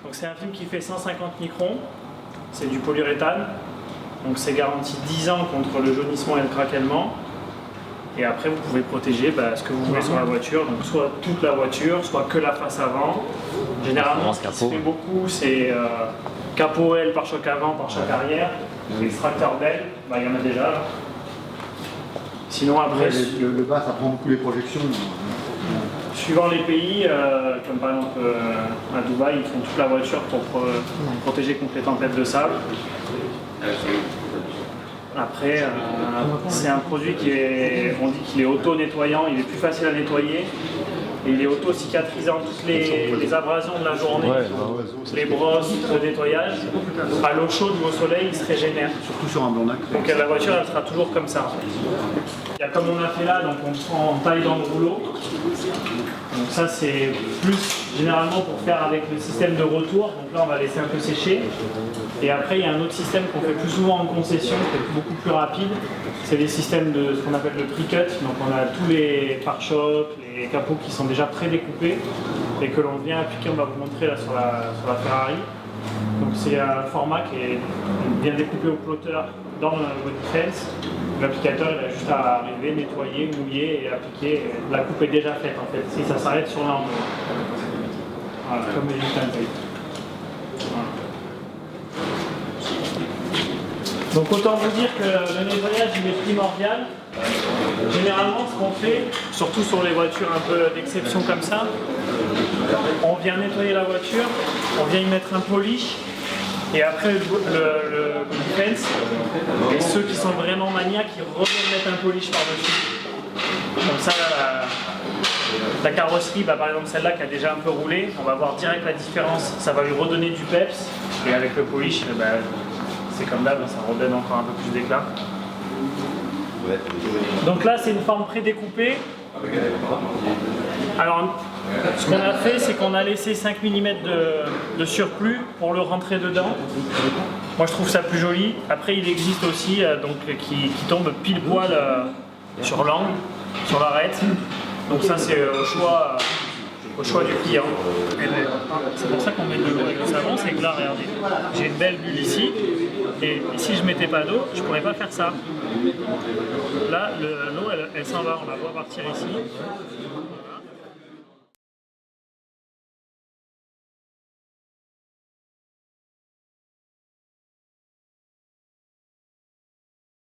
Donc c'est un film qui fait 150 microns, c'est du polyuréthane, donc c'est garanti 10 ans contre le jaunissement et le craquellement. Et après vous pouvez protéger ce que vous voulez sur la voiture, donc soit toute la voiture, soit que la face avant. Généralement ce qui se fait beaucoup c'est capot aile, pare-choc avant, pare-choc arrière, extracteur d'aile, il y en a déjà là. Sinon après... Le bas ça prend beaucoup les projections. Suivant les pays, comme par exemple à Dubaï, ils font toute la voiture pour protéger contre les tempêtes de sable. Après, c'est un produit on dit qu'il est auto-nettoyant, il est plus facile à nettoyer. Et il est auto-cicatrisant, toutes les abrasions de la journée, les brosses, le nettoyage. À l'eau chaude ou au soleil, il se régénère. Surtout sur un blanc nacre. Donc la voiture, elle sera toujours comme ça. Il y a comme on a fait là, donc on prend en taille dans le rouleau. Donc ça c'est plus généralement pour faire avec le système de retour. Donc là on va laisser un peu sécher. Et après il y a un autre système qu'on fait plus souvent en concession, qui est beaucoup plus rapide. C'est les systèmes de ce qu'on appelle le pre-cut. Donc on a tous les pare-chocs, les capots qui sont déjà pré-découpés et que l'on vient appliquer, on va vous montrer là sur la Ferrari. Donc c'est un format qui est bien découpé au plotter dans le body fence. L'applicateur il a juste à arriver, nettoyer, mouiller et appliquer. La coupe est déjà faite en fait, si ça s'arrête sur l'angle. Voilà, comme les Lutin Tape. Voilà. Donc autant vous dire que le nettoyage il est primordial. Généralement ce qu'on fait, surtout sur les voitures un peu d'exception comme ça, on vient nettoyer la voiture, on vient y mettre un polish. Et après le defense, et ceux qui sont vraiment maniaques, ils reviennent mettre un polish par-dessus. Comme ça, la carrosserie, par exemple celle-là qui a déjà un peu roulé, on va voir direct la différence. Ça va lui redonner du peps. Et avec le polish, c'est comme d'hab, ça redonne encore un peu plus d'éclat. Donc là, c'est une forme prédécoupée. Alors, ce qu'on a fait, c'est qu'on a laissé 5 mm de surplus pour le rentrer dedans. Moi, je trouve ça plus joli. Après, il existe aussi qui tombe pile poil sur l'angle, sur l'arête. Donc ça, c'est au choix du client. C'est pour ça qu'on met de l'eau avec le savon, c'est que là, regardez, j'ai une belle bulle ici. Et si je ne mettais pas d'eau, je ne pourrais pas faire ça. Là, l'eau, elle s'en va, on la voit partir ici. Voilà.